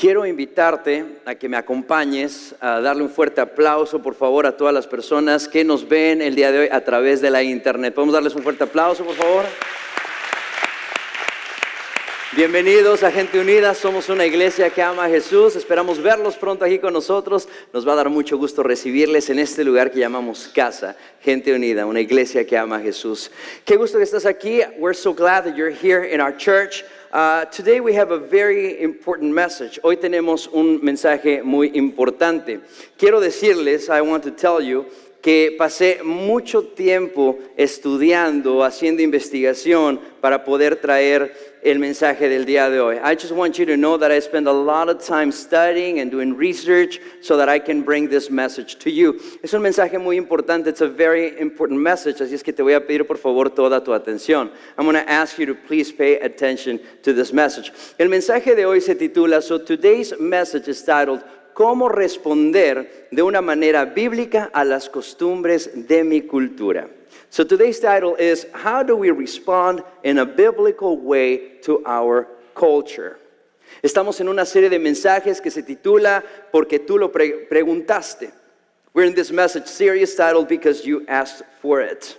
Quiero invitarte a que me acompañes a darle un fuerte aplauso, por favor, a todas las personas que nos ven el día de hoy a través de la internet. ¿Podemos darles un fuerte aplauso, por favor? Bienvenidos a Gente Unida, somos una iglesia que ama a Jesús, esperamos verlos pronto aquí con nosotros. Nos va a dar mucho gusto recibirles en este lugar que llamamos casa, Gente Unida, una iglesia que ama a Jesús. Qué gusto que estás aquí, we're so glad that you're here in our church. Today we have a very important message. Hoy tenemos un mensaje muy importante. Quiero decirles, I want to tell you, que pasé mucho tiempo estudiando, haciendo investigación para poder traer el mensaje del día de hoy. I just want you to know that I spend a lot of time studying and doing research so that I can bring this message to you. Es un mensaje muy importante. It's a very important message. Así es que te voy a pedir por favor toda tu atención. I'm going to ask you to please pay attention to this message. El mensaje de hoy se titula, so today's message is titled, ¿Cómo responder de una manera bíblica a las costumbres de mi cultura? So today's title is, How do we respond in a biblical way to our culture? Estamos en una serie de mensajes que se titula, Porque tú lo preguntaste. We're in this message series titled, Because you asked for it.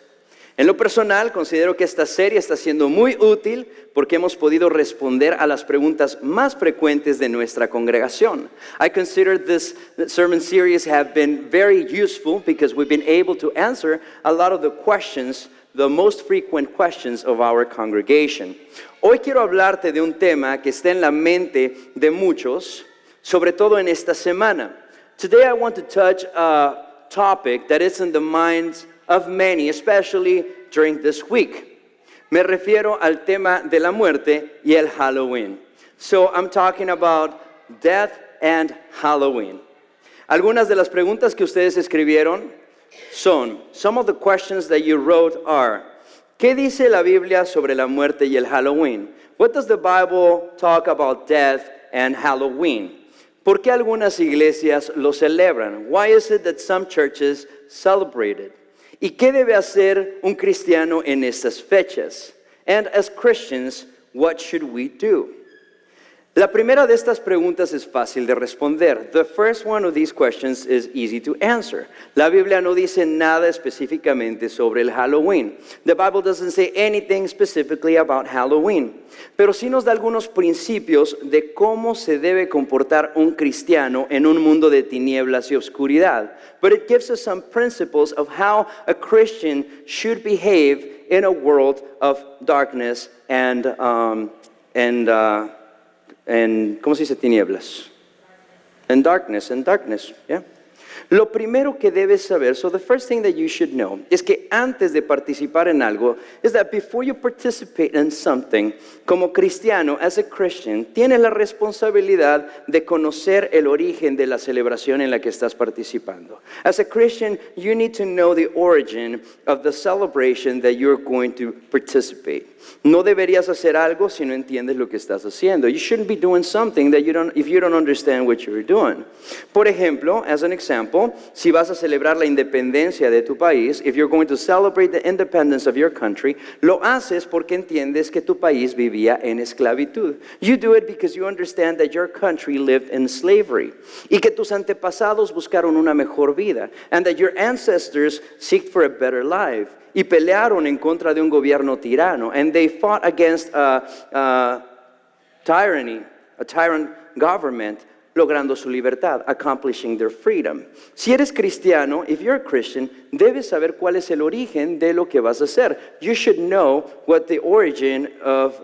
En lo personal, considero que esta serie está siendo muy útil porque hemos podido responder a las preguntas más frecuentes de nuestra congregación. I consider this sermon series have been very useful because we've been able to answer a lot of the questions, the most frequent questions of our congregation. Hoy quiero hablarte de un tema que está en la mente de muchos, sobre todo en esta semana. Today I want to touch a topic that is in the minds of many, especially during this week. Me refiero al tema de la muerte y el Halloween. So I'm talking about death and Halloween. Algunas de las preguntas que ustedes escribieron son, some of the questions that you wrote are, ¿qué dice la Biblia sobre la muerte y el Halloween? What does the Bible talk about death and Halloween? ¿Por qué algunas iglesias lo celebran? Why is it that some churches celebrate it? ¿Y qué debe hacer un cristiano en estas fechas? And as Christians, what should we do? La primera de estas preguntas es fácil de responder. The first one of these questions is easy to answer. La Biblia no dice nada específicamente sobre el Halloween. The Bible doesn't say anything specifically about Halloween. Pero sí nos da algunos principios de cómo se debe comportar un cristiano en un mundo de tinieblas y oscuridad. But it gives us some principles of how a Christian should behave in a world of darkness and ¿cómo se dice tinieblas? And darkness, yeah. Lo primero que debes saber, so the first thing that you should know, es que antes de participar en algo, is that before you participate in something, como cristiano, as a Christian, tienes la responsabilidad de conocer el origen de la celebración en la que estás participando. As a Christian, you need to know the origin of the celebration that you're going to participate. No deberías hacer algo si no entiendes lo que estás haciendo. You shouldn't be doing something that if you don't understand what you're doing. Por ejemplo, as an example, si vas a celebrar la independencia de tu país, if you're going to celebrate the independence of your country, lo haces porque entiendes que tu país vivía en esclavitud. You do it because you understand that your country lived in slavery y que tus antepasados buscaron una mejor vida and that your ancestors seeked for a better life. Y pelearon en contra de un gobierno tirano. And they fought against tyranny, a tyrant government, logrando su libertad, accomplishing their freedom. Si eres cristiano, if you're a Christian, debes saber cuál es el origen de lo que vas a hacer. You should know what the origin of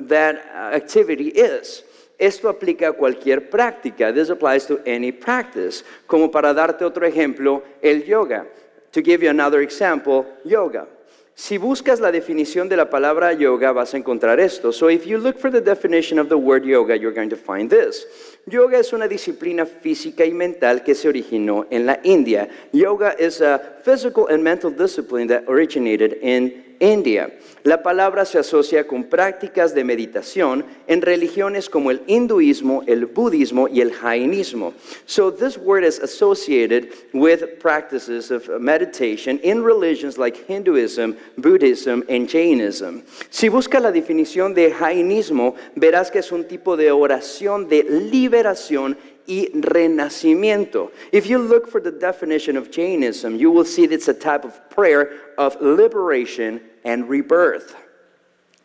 that activity is. Esto aplica a cualquier práctica. This applies to any practice. Como para darte otro ejemplo, el yoga. To give you another example, yoga. Si buscas la definición de la palabra yoga, vas a encontrar esto. So if you look for the definition of the word yoga, you're going to find this. Yoga es una disciplina física y mental que se originó en la India. Yoga is a physical and mental discipline that originated in India. La palabra se asocia con prácticas de meditación en religiones como el hinduismo, el budismo y el jainismo. So this word is associated with practices of meditation in religions like Hinduism, Buddhism and Jainism. Si buscas la definición de jainismo, verás que es un tipo de oración de liberación liberación y renacimiento. If you look for the definition of Jainism, you will see that it's a type of prayer of liberation and rebirth.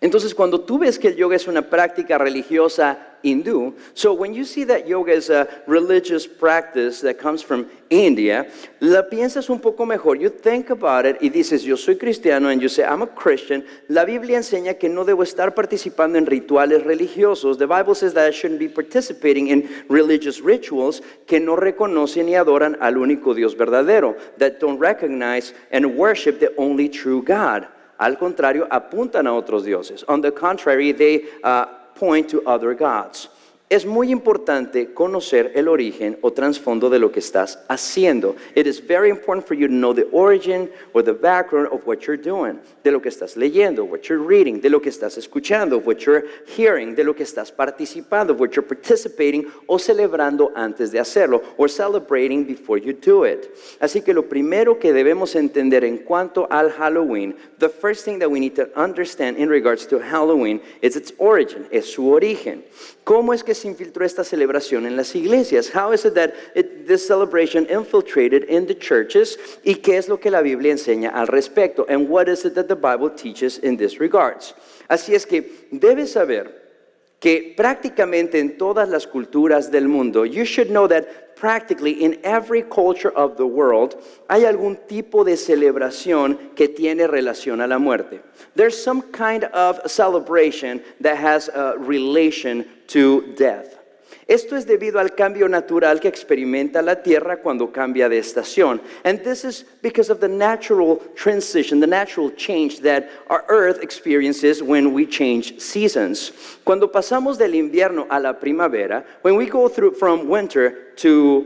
Entonces, cuando tú ves que el yoga es una práctica religiosa hindú, so when you see that yoga is a religious practice that comes from India, la piensas un poco mejor. You think about it y dices, yo soy cristiano, and you say, I'm a Christian. La Biblia enseña que no debo estar participando en rituales religiosos. The Bible says that I shouldn't be participating in religious rituals que no reconocen y adoran al único Dios verdadero, that don't recognize and worship the only true God. Al contrario, apuntan a otros dioses. On the contrary, they point to other gods. Es muy importante conocer el origen o trasfondo de lo que estás haciendo. It is very important for you to know the origin or the background of what you're doing, de lo que estás leyendo, what you're reading, de lo que estás escuchando, what you're hearing, de lo que estás participando, what you're participating o celebrando antes de hacerlo, or celebrating before you do it. Así que lo primero que debemos entender en cuanto al Halloween, the first thing that we need to understand in regards to Halloween is its origin, es su origen. ¿Cómo es que se infiltró esta celebración en las iglesias? How is it that this celebration infiltrated in the churches? ¿Y qué es lo que la Biblia enseña al respecto? And what is it that the Bible teaches in this regards? Así es que debes saber que prácticamente en todas las culturas del mundo, you should know that practically in every culture of the world, hay algún tipo de celebración que tiene relación a la muerte. There's some kind of celebration that has a relation to death. Esto es debido al cambio natural que experimenta la tierra cuando cambia de estación. And this is because of the natural transition, the natural change that our earth experiences when we change seasons. Cuando pasamos del invierno a la primavera, when we go through from winter to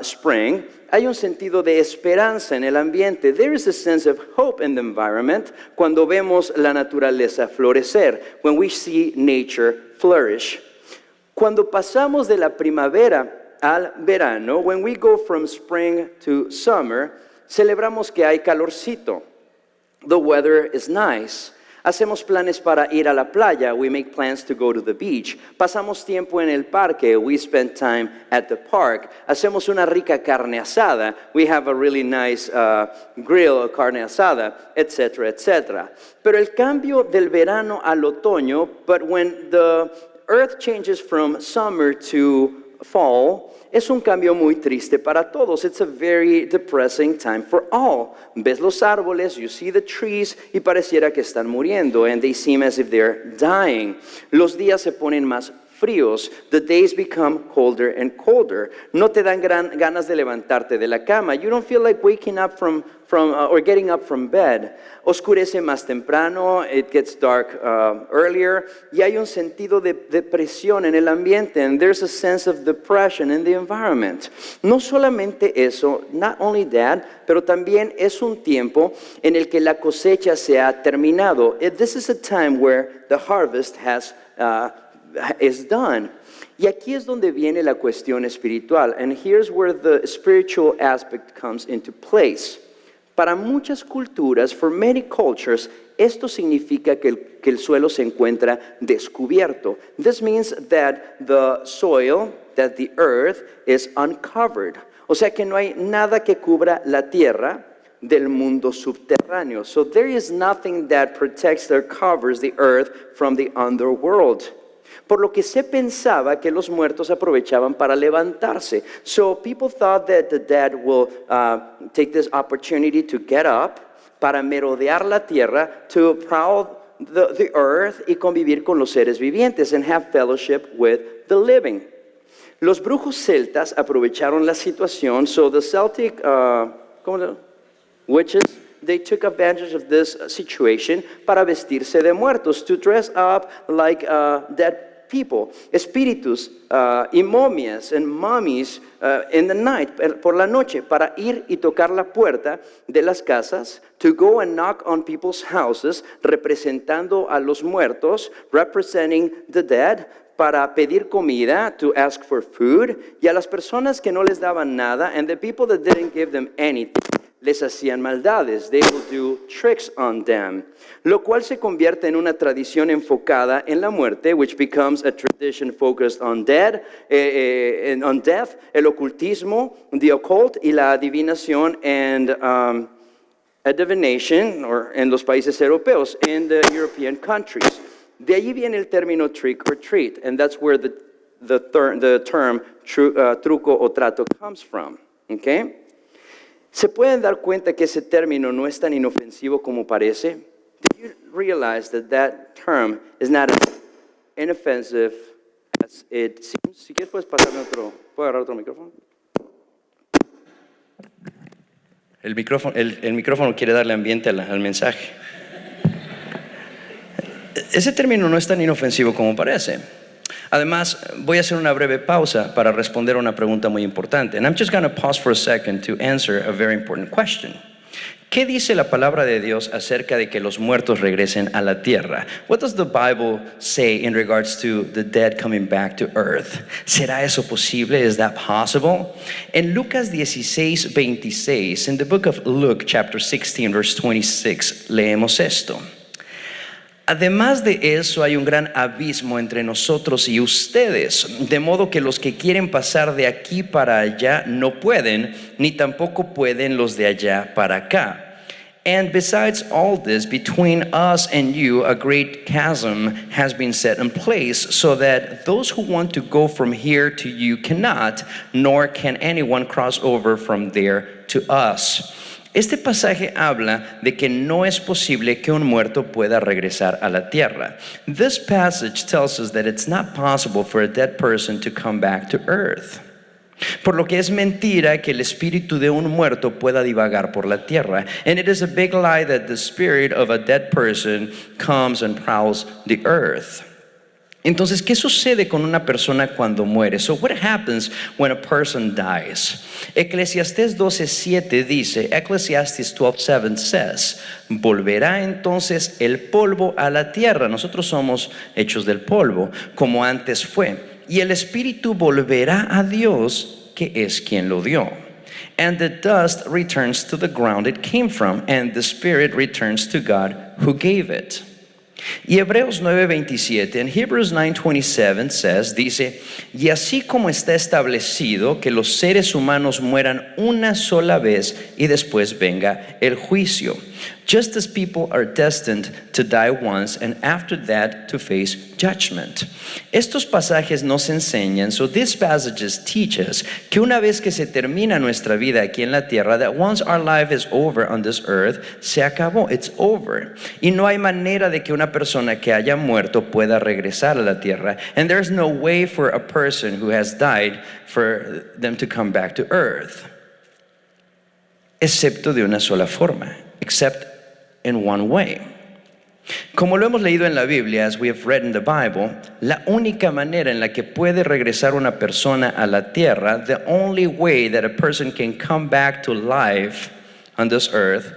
spring, hay un sentido de esperanza en el ambiente. There is a sense of hope in the environment cuando vemos la naturaleza florecer, when we see nature flourish. Cuando pasamos de la primavera al verano, when we go from spring to summer, celebramos que hay calorcito. The weather is nice. Hacemos planes para ir a la playa. We make plans to go to the beach. Pasamos tiempo en el parque. We spend time at the park. Hacemos una rica carne asada. We have a really nice grill of carne asada, etc., etc. Pero el cambio del verano al otoño, but when the earth changes from summer to fall, es un cambio muy triste para todos. It's a very depressing time for all. Ves los árboles, you see the trees, y pareciera que están muriendo, and they seem as if they're dying. Los días se ponen más fríos. The days become colder and colder. No te dan ganas de levantarte de la cama. You don't feel like waking up from or getting up from bed. Oscurece más temprano. It gets dark earlier. Y hay un sentido de depresión en el ambiente. And there's a sense of depression in the environment. No solamente eso, not only that, pero también es un tiempo en el que la cosecha se ha terminado. This is a time where the harvest is done. Y aquí es donde viene la cuestión espiritual. And here's where the spiritual aspect comes into place. Para muchas culturas, for many cultures, esto significa que el suelo se encuentra descubierto. This means that the soil, that the earth is uncovered. O sea que no hay nada que cubra la tierra del mundo subterráneo. So there is nothing that protects or covers the earth from the underworld. Por lo que se pensaba que los muertos aprovechaban para levantarse. So people thought that the dead will take this opportunity to get up, para merodear la tierra, to prowl the earth y convivir con los seres vivientes and have fellowship with the living. Los brujos celtas aprovecharon la situación, so the Celtic witches, they took advantage of this situation para vestirse de muertos, to dress up like dead people, espíritus y momias and mummies in the night, por la noche, para ir y tocar la puerta de las casas, to go and knock on people's houses, representando a los muertos, representing the dead, para pedir comida, to ask for food, y a las personas que no les daban nada, and the people that didn't give them anything, les hacían maldades. They will do tricks on them. Lo cual se convierte en una tradición enfocada en la muerte, which becomes a tradition focused on death, el ocultismo, the occult y la adivinación, and a divination, or en los países europeos, in the European countries. De allí viene el término trick or treat, and that's where the term truco o trato comes from. Okay? ¿Se pueden dar cuenta que ese término no es tan inofensivo como parece? Do you realize that term is not as inoffensive as it seems? Si quieres, puedes pasarme otro. ¿Puedo agarrar otro micrófono? El micrófono quiere darle ambiente al mensaje. Ese término no es tan inofensivo como parece. Además, voy a hacer una breve pausa para responder a una pregunta muy importante. And I'm just going to pause for a second to answer a very important question. ¿Qué dice la palabra de Dios acerca de que los muertos regresen a la tierra? What does the Bible say in regards to the dead coming back to earth? ¿Será eso posible? Is that possible? En Lucas 16:26, in the book of Luke, chapter 16, verse 26, leemos esto. Además de eso, hay un gran abismo entre nosotros y ustedes, de modo que los que quieren pasar de aquí para allá no pueden, ni tampoco pueden los de allá para acá. And besides all this, between us and you, a great chasm has been set in place, so that those who want to go from here to you cannot, nor can anyone cross over from there to us. Este pasaje habla de que no es posible que un muerto pueda regresar a la tierra. This passage tells us that it's not possible for a dead person to come back to earth. Por lo que es mentira que el espíritu de un muerto pueda divagar por la tierra. And it is a big lie that the spirit of a dead person comes and prowls the earth. Entonces, ¿qué sucede con una persona cuando muere? So what happens when a person dies? Eclesiastés 12:7 dice, Ecclesiastes 12:7 says, volverá entonces el polvo a la tierra. Nosotros somos hechos del polvo, como antes fue. Y el espíritu volverá a Dios, que es quien lo dio. And the dust returns to the ground it came from, and the spirit returns to God who gave it. Y Hebreos 9:27, en Hebrews 9:27 says, dice, y así como está establecido que los seres humanos mueran una sola vez y después venga el juicio. Just as people are destined to die once and after that to face judgment. Estos pasajes nos enseñan, so these passages teach us, que una vez que se termina nuestra vida aquí en la tierra, that once our life is over on this earth, se acabó, it's over. Y no hay manera de que una persona que haya muerto pueda regresar a la tierra. And there's no way for a person who has died for them to come back to earth. Excepto de una sola forma, except in one way. Como lo hemos leído en la Biblia, as we have read in the Bible, la única manera en la que puede regresar una persona a la tierra, the only way that a person can come back to life on this earth,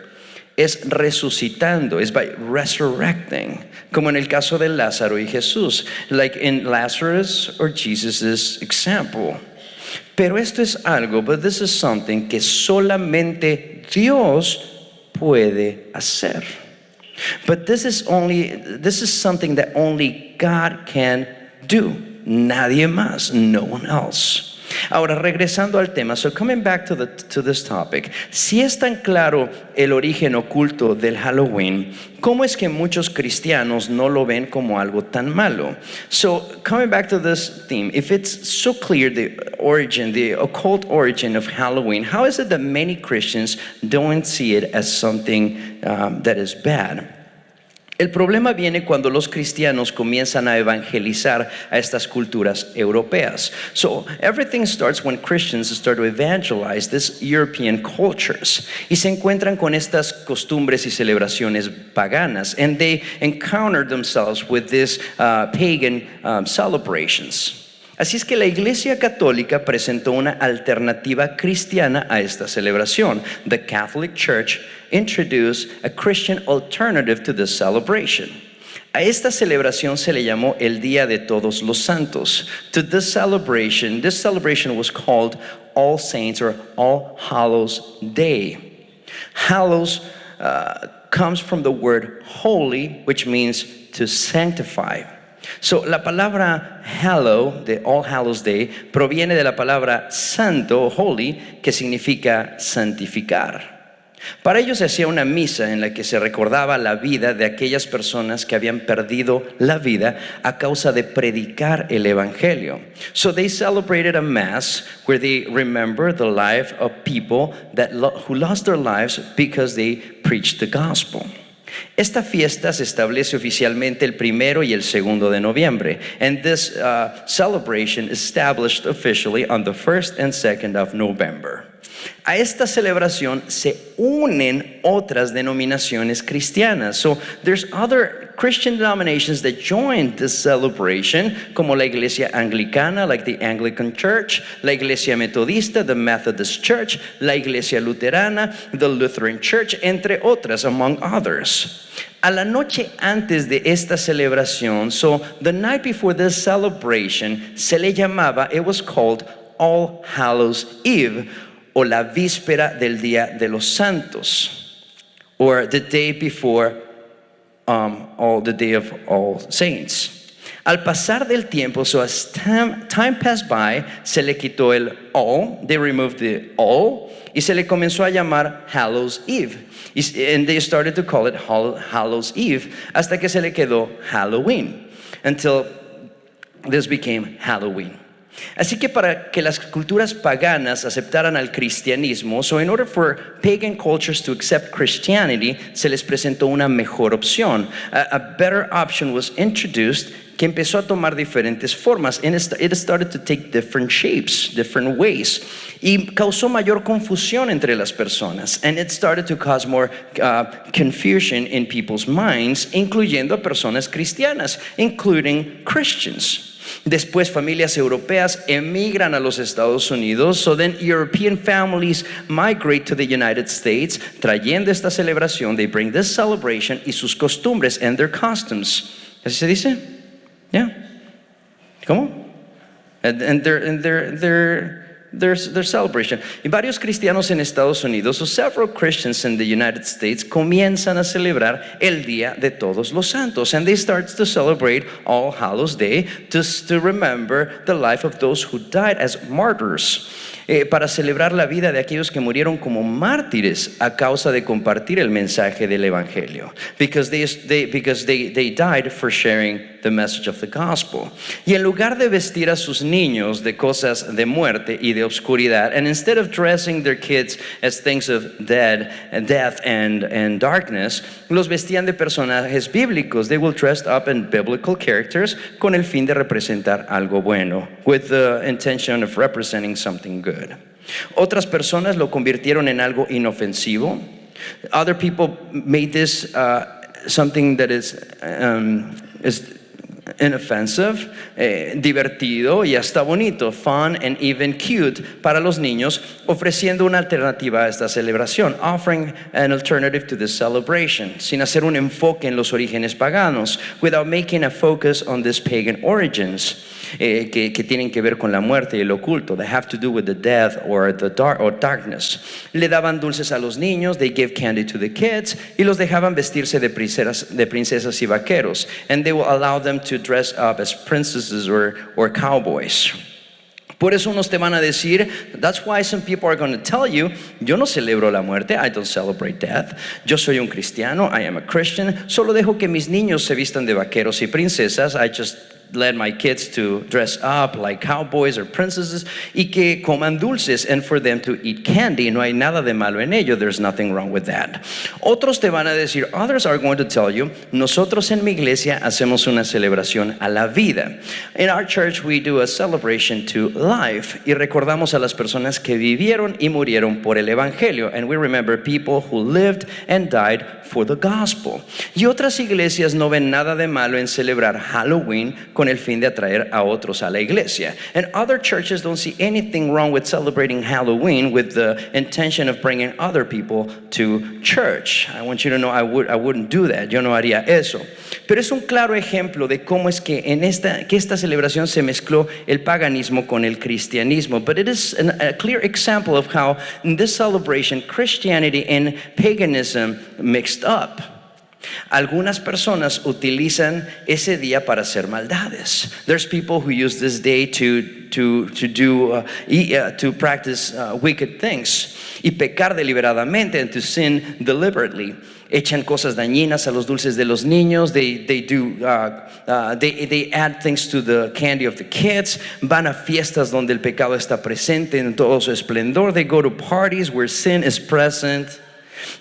es resucitando, is by resurrecting, como en el caso de Lázaro y Jesús, like in Lazarus or Jesus' example. Pero esto es algo, but this is something que solamente Dios puede hacer. But this is something that only God can do. Nadie más, no one else. Ahora, regresando al tema, so coming back to this topic, si es tan claro el origen oculto del Halloween, ¿cómo es que muchos cristianos no lo ven como algo tan malo? So, coming back to this theme, if it's so clear the occult origin of Halloween, how is it that many Christians don't see it as something that is bad? El problema viene cuando los cristianos comienzan a evangelizar a estas culturas europeas. So everything starts when Christians start to evangelize these European cultures. Y se encuentran con estas costumbres y celebraciones paganas. And they encounter themselves with these pagan celebrations. Así es que la Iglesia Católica presentó una alternativa cristiana a esta celebración. The Catholic Church introduced a Christian alternative to this celebration. A esta celebración se le llamó el Día de Todos los Santos. To this celebration was called All Saints or All Hallows Day. Hallows comes from the word holy, which means to sanctify. So, la palabra hallow, de All Hallows Day, proviene de la palabra santo, holy, que significa santificar. Para ellos se hacía una misa en la que se recordaba la vida de aquellas personas que habían perdido la vida a causa de predicar el evangelio. So they celebrated a mass where they remember the life of people who lost their lives because they preached the gospel. Esta fiesta se establece oficialmente el 1 y el 2 de noviembre, and this celebration established officially on the 1st and 2nd of November. A esta celebración se unen otras denominaciones cristianas. So there's other Christian denominations that joined this celebration, como la Iglesia Anglicana, like the Anglican Church, la Iglesia Metodista, the Methodist Church, la Iglesia Luterana, the Lutheran Church, entre otras, among others. A la noche antes de esta celebración, so the night before this celebration, se le llamaba, it was called All Hallows Eve, o la víspera del Día de los Santos, or the day before the Day of All Saints. Al pasar del tiempo, so as time passed by, se le quitó el all, they removed the all, y se le comenzó a llamar Hallows Eve. And they started to call it Hallows Eve, hasta que se le quedó Halloween, until this became Halloween. Así que para que las culturas paganas aceptaran al cristianismo, so in order for pagan cultures to accept Christianity, se les presentó una mejor opción. A better option was introduced, que empezó a tomar diferentes formas, and it started to take different shapes, different ways, y causó mayor confusión entre las personas, and it started to cause more confusion in people's minds, incluyendo a personas cristianas, including Christians. Después familias europeas emigran a los Estados Unidos, so then European families migrate to the United States, trayendo esta celebración. They bring this celebration y sus costumbres and their customs. ¿Así se dice? Yeah. ¿Cómo? And their celebration. Y varios cristianos en Estados Unidos, so several Christians in the United States, comienzan a celebrar el Día de Todos los Santos, and they start to celebrate All Hallows Day to remember the life of those who died as martyrs, para celebrar la vida de aquellos que murieron como mártires a causa de compartir el mensaje del evangelio, because they died for sharing the message of the gospel. Y en lugar de vestir a sus niños de cosas de muerte y de obscuridad, and instead of dressing their kids as things of death and darkness, los vestían de personajes bíblicos. They will dress up in biblical characters con el fin de representar algo bueno, with the intention of representing something good. Otras personas lo convirtieron en algo inofensivo. Other people made this something that is inoffensive, divertido y hasta bonito, fun and even cute para los niños, ofreciendo una alternativa a esta celebración, offering an alternative to this celebration, sin hacer un enfoque en los orígenes paganos, without making a focus on these pagan origins, que tienen que ver con la muerte y el oculto. They have to do with the death or darkness. Le daban dulces a los niños, they gave candy to the kids, y los dejaban vestirse de princesas y vaqueros, and they will allow them to dress up as princesses or cowboys. Por eso unos te van a decir, that's why some people are going to tell you, yo no celebro la muerte, I don't celebrate death. Yo soy un cristiano, I am a Christian. Solo dejo que mis niños se vistan de vaqueros y princesas. I just let my kids to dress up like cowboys or princesses, y que coman dulces, and for them to eat candy. No hay nada de malo en ello. There's nothing wrong with that. Otros te van a decir, others are going to tell you, nosotros en mi iglesia hacemos una celebración a la vida. In our church we do a celebration to life, y recordamos a las personas que vivieron y murieron por el evangelio, and we remember people who lived and died for the gospel. Y otras iglesias no ven nada de malo en celebrar Halloween con el fin de atraer a otros a la iglesia. And other churches don't see anything wrong with celebrating Halloween with the intention of bringing other people to church. I want you to know I wouldn't do that. Yo no haría eso. Pero es un claro ejemplo de cómo es que esta celebración se mezcló el paganismo con el cristianismo. But it is a clear example of how in this celebration Christianity and paganism mixed up. Algunas personas utilizan ese día para hacer maldades. There's people who use this day to practice wicked things y pecar deliberadamente, and to sin deliberately. Echan cosas dañinas a los dulces de los niños. They add things to the candy of the kids. Van a fiestas donde el pecado está presente en todo su esplendor. They go to parties where sin is present.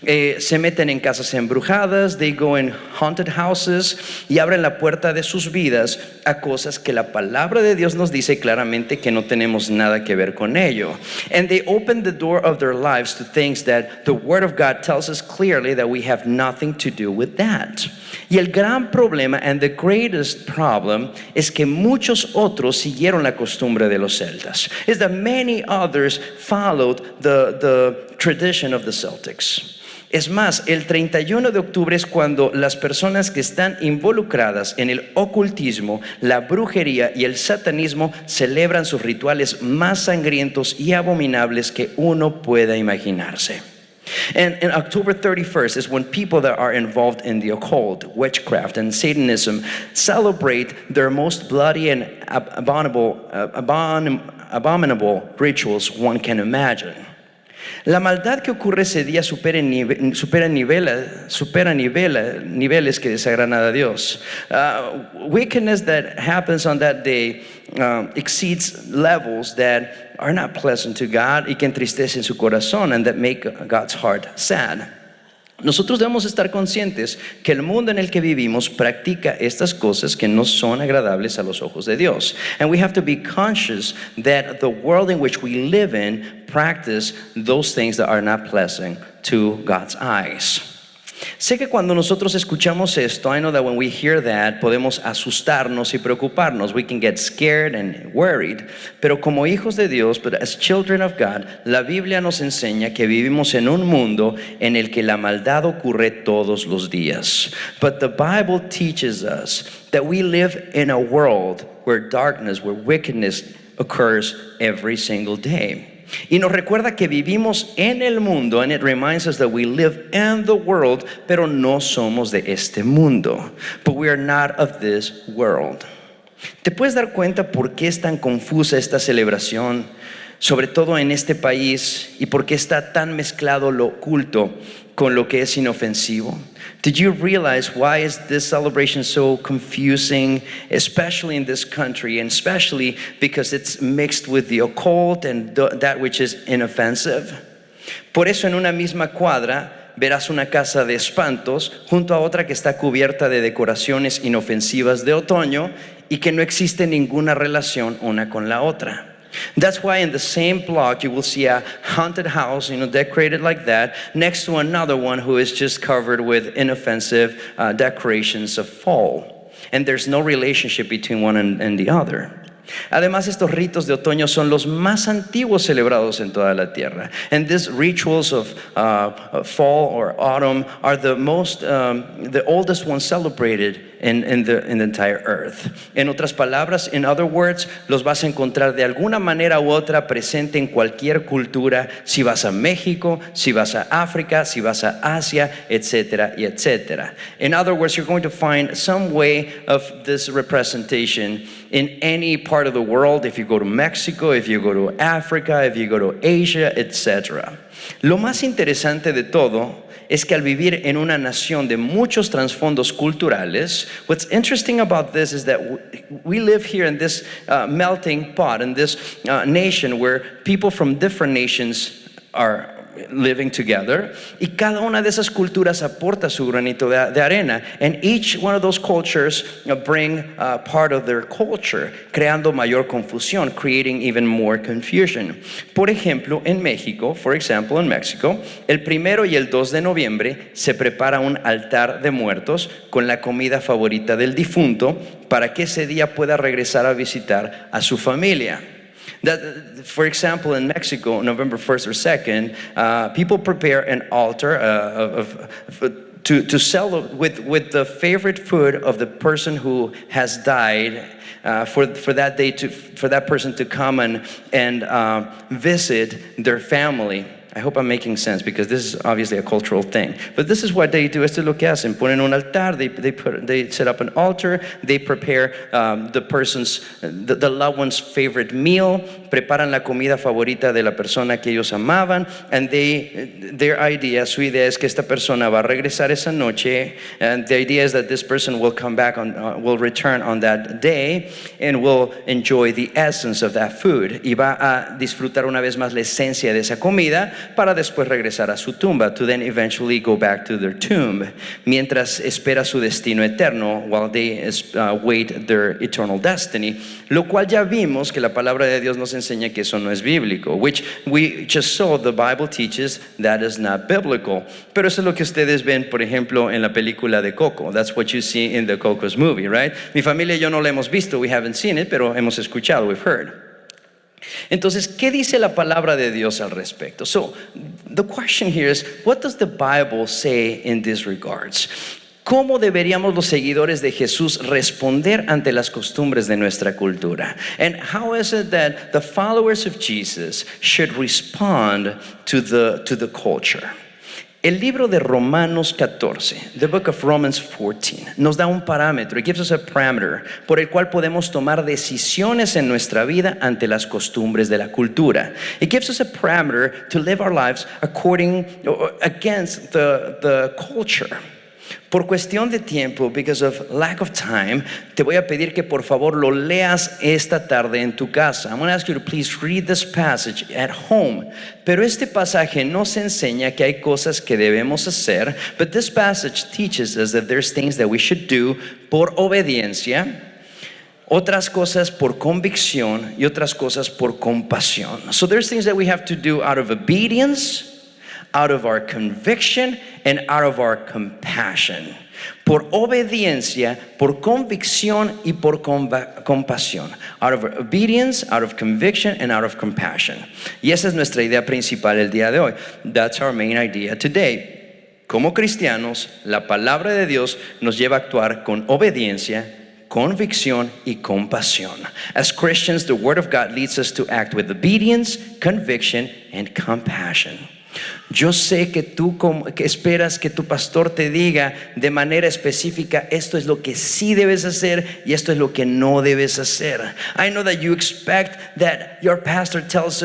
Se meten en casas embrujadas. They go in haunted houses y abren la puerta de sus vidas a cosas que la palabra de Dios nos dice claramente que no tenemos nada que ver con ello. And they open the door of their lives to things that the Word of God tells us clearly that we have nothing to do with that. Y el gran problema, and the greatest problem, es que muchos otros siguieron la costumbre de los celtas. Is that many others followed the tradition of the Celtics. Es más, el 31 de octubre es cuando las personas que están involucradas en el ocultismo, la brujería y el satanismo celebran sus rituales más sangrientos y abominables que uno pueda imaginarse. And October 31st is when people that are involved in the occult, witchcraft, and Satanism celebrate their most bloody and abominable rituals one can imagine. La maldad que ocurre ese día supera niveles que desagradan a Dios. Wickedness that happens on that day exceeds levels that are not pleasant to God y que entristecen su corazón and that make God's heart sad. Nosotros debemos estar conscientes que el mundo en el que vivimos practica estas cosas que no son agradables a los ojos de Dios. And we have to be conscious that the world in which we live in practice those things that are not pleasant to God's eyes. Sé que cuando nosotros escuchamos esto, I know that when we hear that, podemos asustarnos y preocuparnos. We can get scared and worried. Pero como hijos de Dios, but as children of God, la Biblia nos enseña que vivimos en un mundo en el que la maldad ocurre todos los días. But the Bible teaches us that we live in a world where darkness, where wickedness occurs every single day. Y nos recuerda que vivimos en el mundo, and it reminds us that we live in the world, pero no somos de este mundo. But we are not of this world. ¿Te puedes dar cuenta por qué es tan confusa esta celebración, sobre todo en este país, y por qué está tan mezclado lo oculto con lo que es inofensivo? Did you realize why is this celebration so confusing, especially in this country, and especially because it's mixed with the occult and that which is inoffensive? Por eso en una misma cuadra verás una casa de espantos junto a otra que está cubierta de decoraciones inofensivas de otoño y que no existe ninguna relación una con la otra. That's why in the same block you will see a haunted house, decorated like that, next to another one who is just covered with inoffensive decorations of fall. And there's no relationship between one and the other. Además, estos ritos de otoño son los más antiguos celebrados en toda la tierra. And these rituals of fall or autumn are the oldest ones celebrated in the entire earth. En otras palabras, in other words, los vas a encontrar de alguna manera u otra presente en cualquier cultura, si vas a México, si vas a África, si vas a Asia, etcétera y etcétera. In other words, you're going to find some way of this representation in any part of the world, if you go to Mexico, if you go to Africa, if you go to Asia, etc. Lo más interesante de todo es que al vivir en una nación de muchos trasfondos culturales, what's interesting about this is that we live here in this melting pot, in this nation where people from different nations are living together, y cada una de esas culturas aporta su granito de arena, and each one of those cultures bring part of their culture, creando mayor confusión, creating even more confusion. Por ejemplo, en México, in Mexico, el 1 y el 2 de noviembre se prepara un altar de muertos con la comida favorita del difunto para que ese día pueda regresar a visitar a su familia. That, for example, in Mexico, November 1st or 2nd, people prepare an altar to sell with the favorite food of the person who has died, for that day for that person to come and visit their family. I hope I'm making sense because this is obviously a cultural thing. But this is what they do. Esto es lo que hacen. Ponen un altar, they set up an altar, they prepare the loved one's favorite meal, preparan la comida favorita de la persona que ellos amaban, and su idea es que esta persona va a regresar esa noche, and the idea is that this person will come back will return on that day and will enjoy the essence of that food. Y va a disfrutar una vez más la esencia de esa comida para después regresar a su tumba, to then eventually go back to their tomb, mientras espera su destino eterno, while they wait their eternal destiny, lo cual ya vimos que la palabra de Dios nos enseña que eso no es bíblico, which we just saw the Bible teaches that is not biblical. Pero eso es lo que ustedes ven, por ejemplo, en la película de Coco. That's what you see in the Coco's movie, right? Mi familia y yo no la hemos visto, we haven't seen it, pero hemos escuchado, we've heard. Entonces, ¿qué dice la palabra de Dios al respecto? So, the question here is, what does the Bible say in these regards? ¿Cómo deberíamos los seguidores de Jesús responder ante las costumbres de nuestra cultura? And how is it that the followers of Jesus should respond to the culture? El libro de Romanos 14, the book of Romans 14, nos da un parámetro, it gives us a parameter, por el cual podemos tomar decisiones en nuestra vida ante las costumbres de la cultura. It gives us a parameter to live our lives against the culture. Por cuestión de tiempo, because of lack of time, te voy a pedir que por favor lo leas esta tarde en tu casa. I'm going to ask you to please read this passage at home. Pero este pasaje nos enseña que hay cosas que debemos hacer, but this passage teaches us that there's things that we should do por obediencia, otras cosas por convicción y otras cosas por compasión. So there's things that we have to do out of obedience, out of our conviction, and out of our compassion. Por obediencia, por convicción y por compasión. Out of obedience, out of conviction, and out of compassion. Y esa es nuestra idea principal el día de hoy. That's our main idea today. Como cristianos, la palabra de Dios nos lleva a actuar con obediencia, convicción y compasión. As Christians, the Word of God leads us to act with obedience, conviction, and compassion. Yo sé que tú que esperas que tu pastor te diga de manera específica, esto es lo que sí debes hacer y esto es lo que no debes hacer. I know that you expect that your pastor tells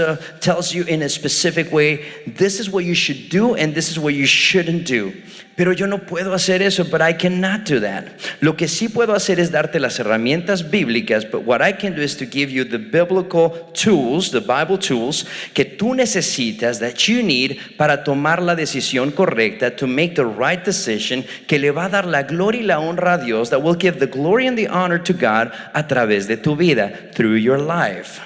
you in a specific way, this is what you should do and this is what you shouldn't do. Pero yo no puedo hacer eso, but I cannot do that. Lo que sí puedo hacer es darte las herramientas bíblicas, but what I can do is to give you the biblical tools, the Bible tools, que tú necesitas, that you need, para tomar la decisión correcta, to make the right decision, que le va a dar la gloria y la honra a Dios, that will give the glory and the honor to God a través de tu vida, through your life.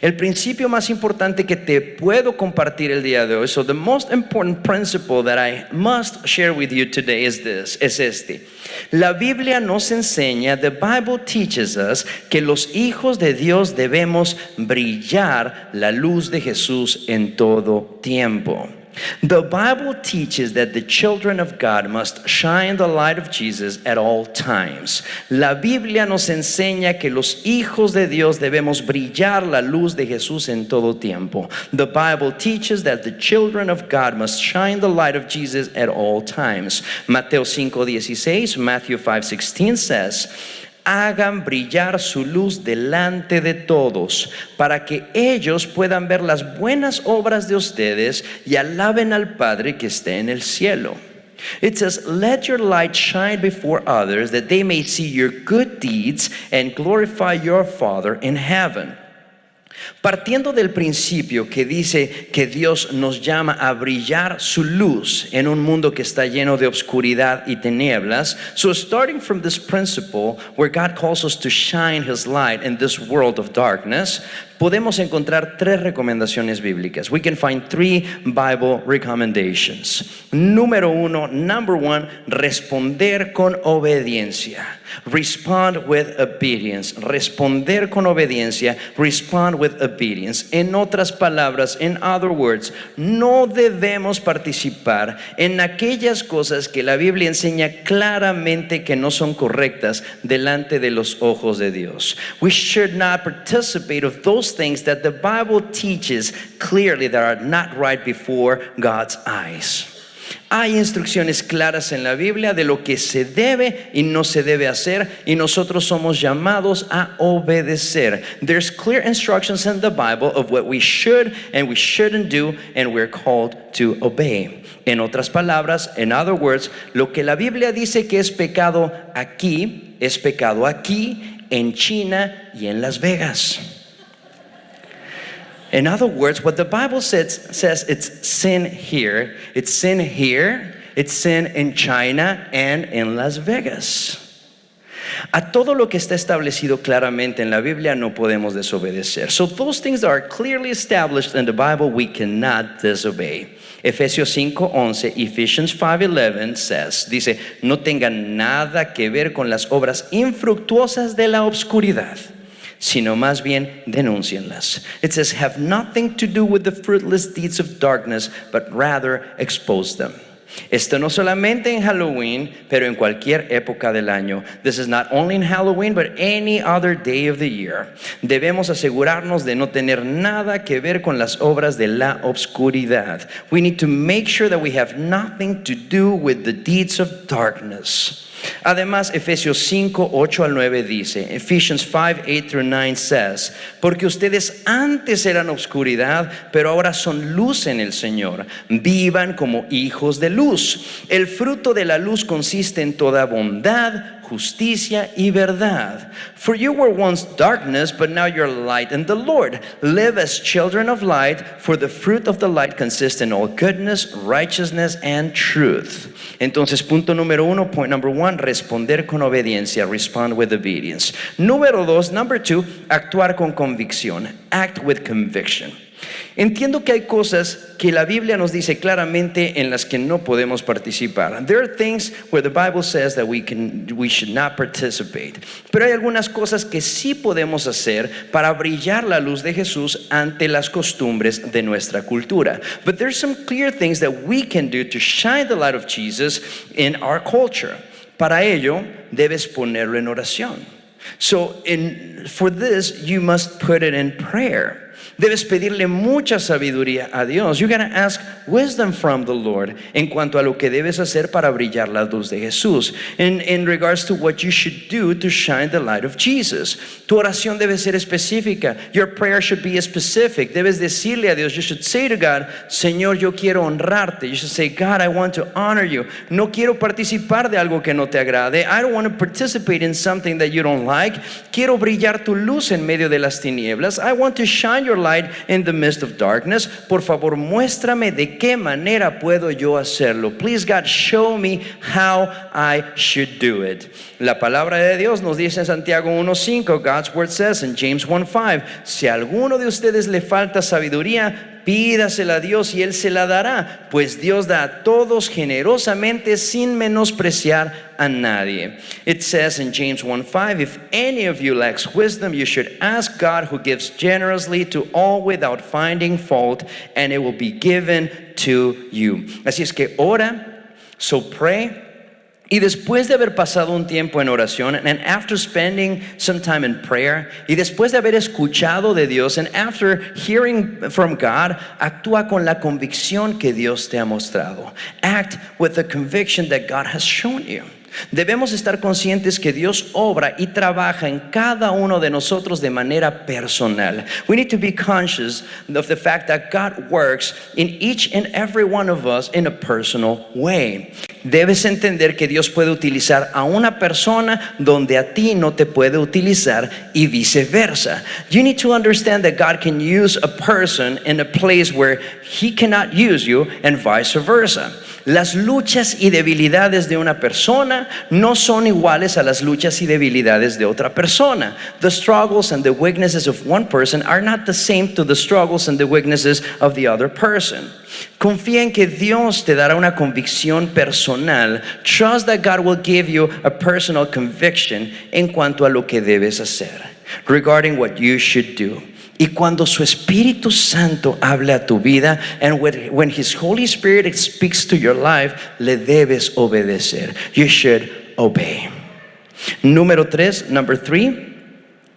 El principio más importante que te puedo compartir el día de hoy, so the most important principle that I must share with you today is este. La Biblia nos enseña, the Bible teaches us, que los hijos de Dios debemos brillar la luz de Jesús en todo tiempo. The Bible teaches that the children of God must shine the light of Jesus at all times. La Biblia nos enseña que los hijos de Dios debemos brillar la luz de Jesús en todo tiempo. The Bible teaches that the children of God must shine the light of Jesus at all times. Mateo 5:16, Matthew 5:16 says, hagan brillar su luz delante de todos, para que ellos puedan ver las buenas obras de ustedes y alaben al Padre que está en el cielo. It says, let your light shine before others, that they may see your good deeds and glorify your Father in heaven. Partiendo del principio que dice que Dios nos llama a brillar su luz en un mundo que está lleno de oscuridad y tinieblas, so starting from this principle where God calls us to shine His light in this world of darkness, podemos encontrar tres recomendaciones bíblicas. We can find three Bible recommendations. Número uno, number one, responder con obediencia. Respond with obedience. Responder con obediencia. Respond with obedience. En otras palabras, in other words, no debemos participar en aquellas cosas que la Biblia enseña claramente que no son correctas delante de los ojos de Dios. We should not participate of those things that the Bible teaches clearly that are not right before God's eyes. Hay instrucciones claras en la Biblia de lo que se debe y no se debe hacer, y nosotros somos llamados a obedecer. There's clear instructions in the Bible of what we should and we shouldn't do, and we're called to obey. En otras palabras, in other words, lo que la Biblia dice que es pecado aquí, es pecado aquí, en China y en Las Vegas. In other words, what the Bible says it's sin here, it's sin here, it's sin in China and in Las Vegas. A todo lo que está establecido claramente en la Biblia no podemos desobedecer. So those things that are clearly established in the Bible, we cannot disobey. Efesios 5:11, Ephesians 5:11 says, dice, no tengan nada que ver con las obras infructuosas de la obscuridad, sino más bien denúncienlas. It says, have nothing to do with the fruitless deeds of darkness, but rather expose them. Esto no solamente en Halloween, pero en cualquier época del año. This is not only in Halloween, but any other day of the year. Debemos asegurarnos de no tener nada que ver con las obras de la obscuridad. We need to make sure that we have nothing to do with the deeds of darkness. Además, Efesios 5:8-9 dice, Ephesians 5:8-9 says, porque ustedes antes eran obscuridad, pero ahora son luz en el Señor. Vivan como hijos de luz. El fruto de la luz consiste en toda bondad, justicia y verdad. For you were once darkness, but now you're light in the Lord. Live as children of light, for the fruit of the light consists in all goodness, righteousness, and truth. Entonces, punto número uno, point number one, responder con obediencia, respond with obedience. Número dos, number two, actuar con convicción, act with conviction. Entiendo que hay cosas que la Biblia nos dice claramente en las que no podemos participar. There are things where the Bible says that we should not participate. Pero hay algunas cosas que sí podemos hacer para brillar la luz de Jesús ante las costumbres de nuestra cultura. But there's some clear things that we can do to shine the light of Jesus in our culture. Para ello, debes ponerlo en oración. So for this, you must put it in prayer. Debes pedirle mucha sabiduría a Dios. You gotta ask wisdom from the Lord en cuanto a lo que debes hacer para brillar la luz de Jesús. In regards to what you should do to shine the light of Jesus. Tu oración debe ser específica. Your prayer should be specific. Debes decirle a Dios, you should say to God, Señor, yo quiero honrarte. You should say, God, I want to honor you. No quiero participar de algo que no te agrade. I don't want to participate in something that you don't like. Quiero brillar tu luz en medio de las tinieblas. I want to shine your light in the midst of darkness. Por favor, muéstrame de qué manera puedo yo hacerlo. Please, God, show me how I should do it. La palabra de Dios nos dice en Santiago 1:5, God's word says in James 1:5, si a alguno de ustedes le falta sabiduría, pídasela a Dios y Él se la dará, pues Dios da a todos generosamente sin menospreciar a nadie. It says in James 1:5, if any of you lacks wisdom, you should ask God who gives generously to all without finding fault, and it will be given to you. Así es que ora, so pray. Y después de haber pasado un tiempo en oración, and after spending some time in prayer, y después de haber escuchado de Dios, and after hearing from God, actúa con la convicción que Dios te ha mostrado. Act with the conviction that God has shown you. Debemos estar conscientes que Dios obra y trabaja en cada uno de nosotros de manera personal. We need to be conscious of the fact that God works in each and every one of us in a personal way. Debes entender que Dios puede utilizar a una persona donde a ti no te puede utilizar y viceversa. You need to understand that God can use a person in a place where He cannot use you and vice versa. Las luchas y debilidades de una persona no son iguales a las luchas y debilidades de otra persona. The struggles and the weaknesses of one person are not the same to the struggles and the weaknesses of the other person. Confía en que Dios te dará una convicción personal. Trust that God will give you a personal conviction en cuanto a lo que debes hacer, regarding what you should do. Y cuando su Espíritu Santo hable a tu vida, and when His Holy Spirit speaks to your life, le debes obedecer. You should obey. Número 3, number 3.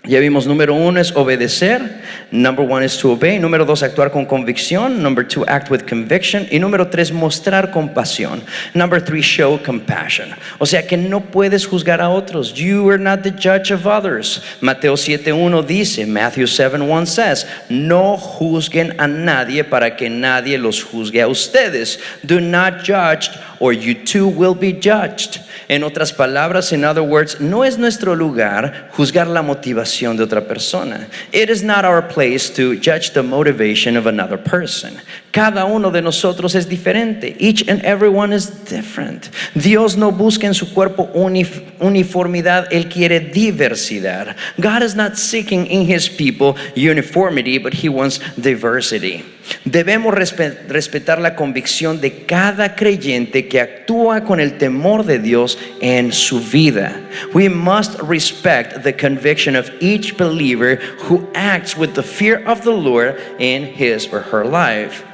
Ya vimos, número 1 es obedecer. Number 1 is to obey. Número 2, actuar con convicción. Number 2, act with conviction. Y número 3, mostrar compasión. Number 3, show compassion. O sea que no puedes juzgar a otros. You are not the judge of others. Mateo 7:1 dice, Matthew 7:1 says, no juzguen a nadie para que nadie los juzgue a ustedes. Do not judge or you too will be judged. En otras palabras, in other words, no es nuestro lugar juzgar la motivación de otra persona. It is not our place to judge the motivation of another person. Cada uno de nosotros es diferente. Each and every one is different. Dios no busca en su cuerpo uniformidad, Él quiere diversidad. God is not seeking in His people uniformity, but He wants diversity. Debemos respetar la convicción de cada creyente que actúa con el temor de Dios en su vida. We must respect the conviction of each believer who acts with the fear of the Lord in his or her life.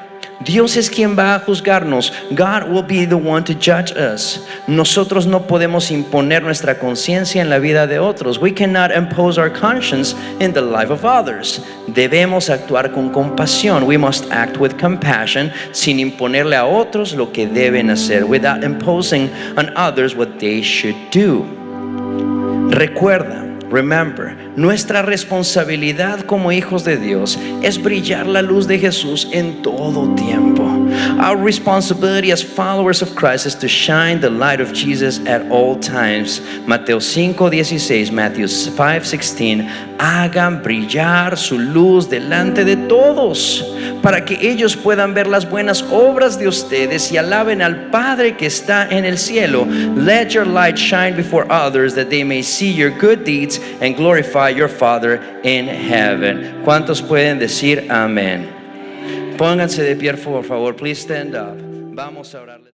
Dios es quien va a juzgarnos. God will be the one to judge us. Nosotros no podemos imponer nuestra conciencia en la vida de otros. We cannot impose our conscience in the life of others. Debemos actuar con compasión. We must act with compassion, sin imponerle a otros lo que deben hacer, without imposing on others what they should do. Recuerda, remember, nuestra responsabilidad como hijos de Dios es brillar la luz de Jesús en todo tiempo. Our responsibility as followers of Christ is to shine the light of Jesus at all times. Mateo 5:16, Matthew 5:16, hagan brillar su luz delante de todos, para que ellos puedan ver las buenas obras de ustedes y alaben al Padre que está en el cielo. Let your light shine before others, that they may see your good deeds and glorify your Father in heaven. ¿Cuántos pueden decir amén? Pónganse de pie, por favor. Please stand up. Vamos a orarles.